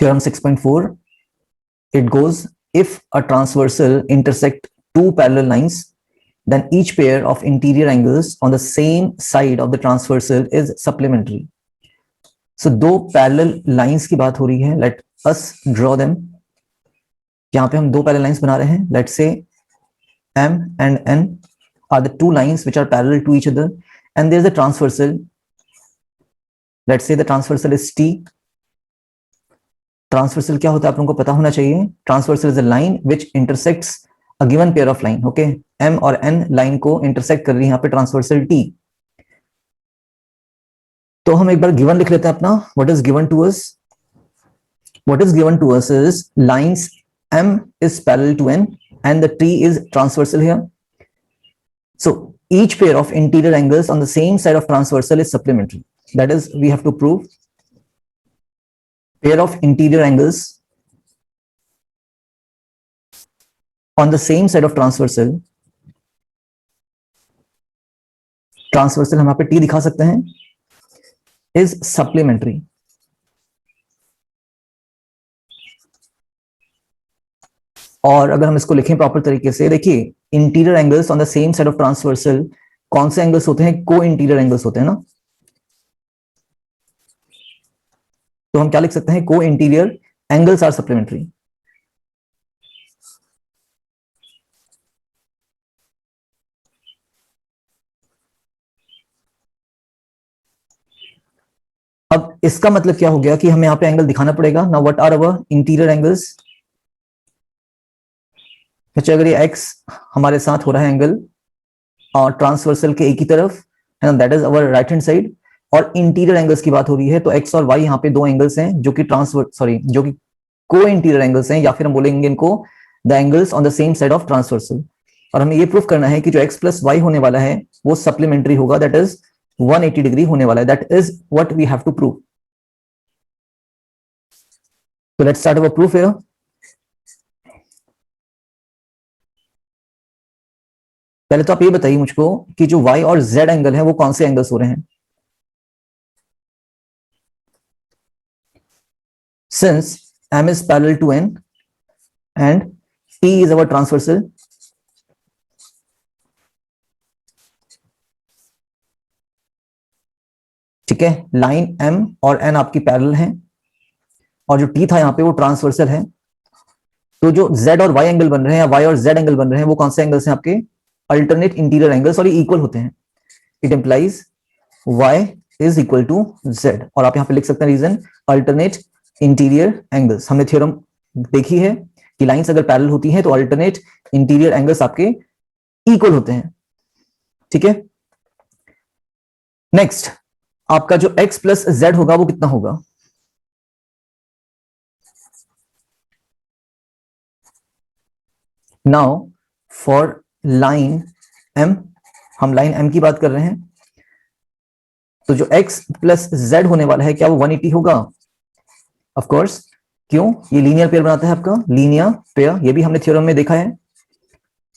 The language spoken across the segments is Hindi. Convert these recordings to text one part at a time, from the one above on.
Theorem 6.4, it goes, if a transversal intersect two parallel lines, then each pair of interior angles on the same side of the transversal is supplementary. So दो parallel lines की बात हो रही है, let us draw them. यहाँ पे हम दो parallel lines बना रहे हैं. Let's say M and N are the two lines which are parallel to each other, and there's a transversal. Let's say the transversal is T. Transversal क्या होता है आप लोगों को पता होना चाहिए. Transversal is a line which intersects a given pair of line. Okay, M और एन लाइन को इंटरसेक्ट कर रही है यहाँ पे ट्रांसवर्सल टी. तो हम एक बार गिवन लिख लेते हैं अपना. What is given to us? What is given to us is lines M is parallel to N and the T is transversal here. So each pair of interior angles on the same side of transversal is supplementary. That is, we have to prove pair of interior angles on the same side of transversal. Transversal हम यहाँ पे टी दिखा सकते हैं, is supplementary. और अगर हम इसको लिखें प्रॉपर तरीके से, देखिए interior angles on the same side of transversal कौन से एंगल्स होते हैं? को इंटीरियर एंगल्स होते हैं ना. तो हम क्या लिख सकते हैं? को इंटीरियर एंगल्स आर सप्लीमेंट्री. अब इसका मतलब क्या हो गया कि हमें यहाँ पे एंगल दिखाना पड़ेगा. Now what are our interior angles? अगर ये x हमारे साथ हो रहा है एंगल और ट्रांसवर्सल के एक ही तरफ, that is our right hand side, और इंटीरियर एंगल्स की बात हो रही है, तो x और y यहाँ पे दो एंगल्स हैं जो कि जो कि को इंटीरियर एंगल्स हैं, या फिर हम बोलेंगे इनको the angles on the same side of transversal. और हमें ये प्रूफ करना है कि जो x प्लस वाई होने वाला है वो सप्लीमेंट्री होगा, दैट इज 180 डिग्री होने वाला है. That is what we have to prove. So let's start our proof here. पहले तो आप ये बताइए मुझको कि जो y और z एंगल है वो कौन से एंगल्स हो रहे हैं. Since m is parallel to n and t is our transversal, ठीक है, लाइन m और n आपकी पैरेलल हैं और जो t था यहाँ पे वो ट्रांसवर्सल है. तो जो z और y एंगल बन रहे हैं या y और z एंगल बन रहे हैं वो कौन से एंगल्स हैं? आपके अल्टरनेट इंटीरियर एंगल्स, और ये इक्वल होते हैं. It implies y is equal to z. और आप यहाँ पे लिख सकते हैं रीजन, अल्टरनेट इंटीरियर एंगल्स. हमने थ्योरम देखी है कि लाइंस अगर पैरेलल होती हैं तो अल्टरनेट इंटीरियर एंगल्स आपके इक्वल होते हैं. ठीक है. नेक्स्ट, आपका जो x प्लस z होगा वो कितना होगा? नाउ फॉर लाइन m, हम लाइन m की बात कर रहे हैं, तो जो x प्लस z होने वाला है क्या वो 180 होगा? Of course. क्यों? ये लीनियर पेयर बनाता है आपका, लीनियर पेयर. ये भी हमने थ्योरम में देखा है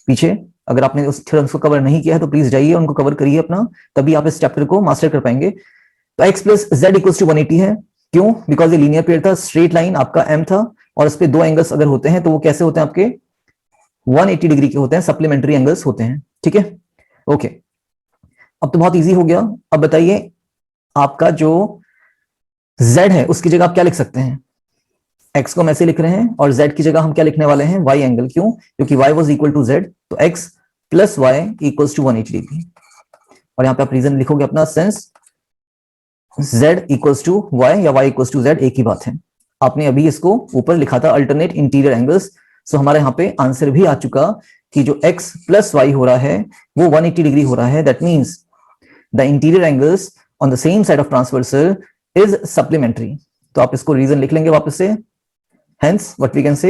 पीछे. अगर आपने उस थ्योरम को कवर नहीं किया है तो प्लीज जाइए उनको कवर करिए अपना, तभी आप इस चैप्टर को मास्टर कर पाएंगे. तो x plus z equals to 180 है. क्यों? बिकॉज ये लीनियर पेयर था, स्ट्रेट लाइन आपका m था, और इस पे दो एंगल्स अगर होते हैं तो वो कैसे होते हैं? आपके 180 डिग्री के होते हैं, सप्लीमेंट्री एंगल्स होते हैं. ठीक है. ओके, अब तो बहुत इजी हो गया. अब बताइए आपका जो z है उसकी जगह आप क्या लिख सकते हैं? x को हम ऐसे लिख रहे हैं और z की जगह हम क्या लिखने वाले हैं? y angle. क्यों? क्योंकि y was equal to z, तो x plus y equals to 180 degree. और यहाँ पे आप रीजन लिखोगे अपना, since z equals to y या y इक्वल्स टू z एक ही बात है. आपने अभी इसको ऊपर लिखा था अल्टरनेट इंटीरियर एंगल्स. सो हमारे यहाँ पे आंसर भी आ चुका कि जो x प्लस y हो रहा है वो 180 डिग्री हो रहा है. That means the interior angles on the same side of transversal is supplementary. तो आप इसको रीजन लिख लेंगे वापस से. Hence, what we can say,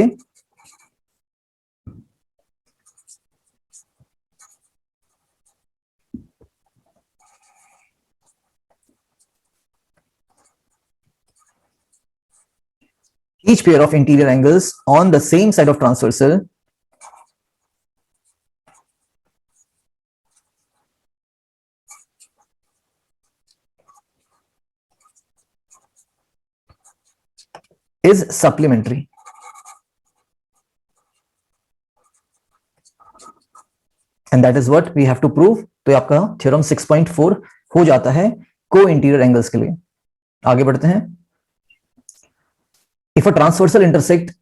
each pair of interior angles on the same side of transversal is supplementary. And that is what we have to prove. तो ये आपका थ्योरम 6.4 हो जाता है को इंटीरियर एंगल्स के लिए। आगे बढ़ते हैं। If a transversal intersect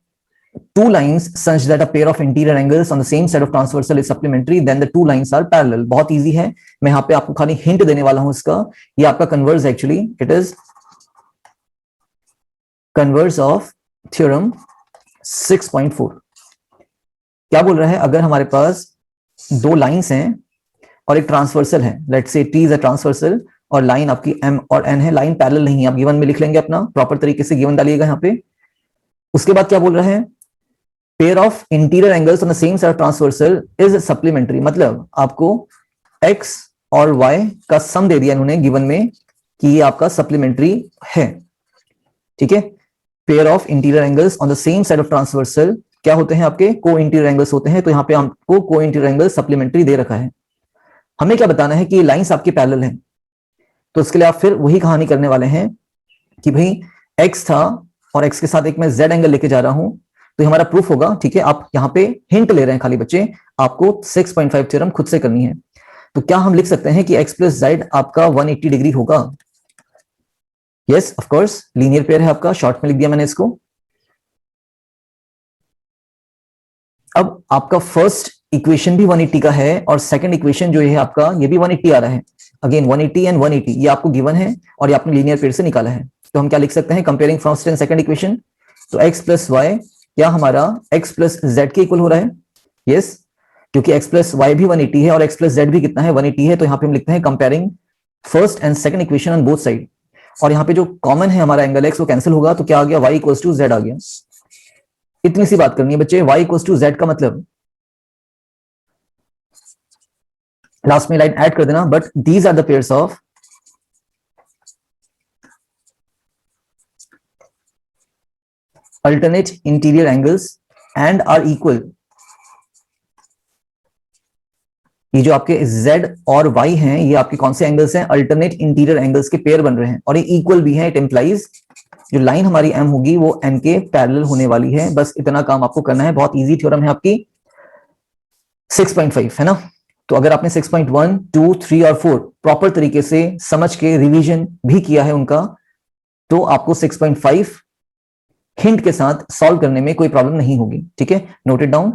two lines such that a pair of interior angles on the same side of transversal is supplementary, then the two lines are parallel। बहुत इजी है, मैं यहां पे आपको खाली हिंट देने वाला हूं इसका। ये आपका converse, actually it is converse of theorem 6.4। क्या बोल रहा है, अगर हमारे पास दो लाइंस हैं और एक ट्रांसवर्सल है, let's say T is a transversal और लाइन आपकी एम और एन है, लाइन पैरेलल नहीं है, आप गिवन में लिख लेंगे अपना प्रॉपर तरीके से, गिवन डालिएगा यहां पे। उसके बाद क्या बोल रहा है, pair of interior angles on the same side transversal is supplementary. मतलब आपको x और y का सम दे दिया इन्होंने गिवन में कि ये आपका सप्लीमेंट्री है। ठीक है, pair of interior angles on the same side of transversal क्या होते हैं, आपके को इंटीरियर एंगल्स होते हैं। तो यहां पे आपको को इंटीरियर एंगल सप्लीमेंट्री दे रखा है। हमें क्या बताना है कि ये लाइंस आपके पैरेलल हैं। तो इसके लिए आप फिर वही कहानी करने वाले हैं कि भाई x था और x के साथ एक मैं z एंगल लेके जा रहा हूं, तो हमारा प्रूफ होगा। ठीक है, आप यहां पे हिंट ले रहे हैं खाली बच्चे, आपको 6.5 थ्योरम खुद से करनी है। तो क्या हम लिख सकते हैं कि x प्लस जेड आपका 180 डिग्री होगा? Yes of course, linear pair है आपका, शॉर्ट में लिख दिया मैंने इसको। अब आपका फर्स्ट इक्वेशन भी 180 का है और सेकंड इक्वेशन जो है आपका ये भी 180 आ रहा है। अगेन 180 एंड 180 ये आपको गिवन है और ये आपने लीनियर पेयर से निकाला है। तो हम क्या लिख सकते हैं, comparing first and second equation, तो x प्लस वाई क्या हमारा x प्लस जेड के इक्वल हो रहा है? यस, क्योंकि x प्लस वाई भी 180 है और x प्लस जेड भी कितना है, 180 है। तो यहाँ पे हम लिखते हैं comparing first and second equation on both side. और यहाँ पे जो कॉमन है हमारा एंगल x वो कैंसिल होगा, तो क्या आ गया, y इक्वल्स टू जेड आ गया। इतनी सी बात करनी है बच्चे, y इक्वल्स टू जेड का मतलब लास्ट में लाइन ऐड कर देना, but these are the pairs of alternate interior angles and are equal। ये जो आपके z और y हैं ये आपके कौन से एंगल्स हैं, अल्टरनेट इंटीरियर एंगल्स के पेयर बन रहे हैं और ये इक्वल भी है। इट इंप्लाइज जो लाइन हमारी m होगी वो n के पैरेलल होने वाली है। बस इतना काम आपको करना है, बहुत इजी थ्योरम है आपकी 6.5 है ना। तो अगर आपने 6.1, 2, 3 और 4 प्रॉपर तरीके से समझ के रिवीजन भी किया है उनका, तो आपको 6.5 हिंट के साथ सॉल्व करने में कोई प्रॉब्लम नहीं होगी। ठीक है, नोट इट डाउन।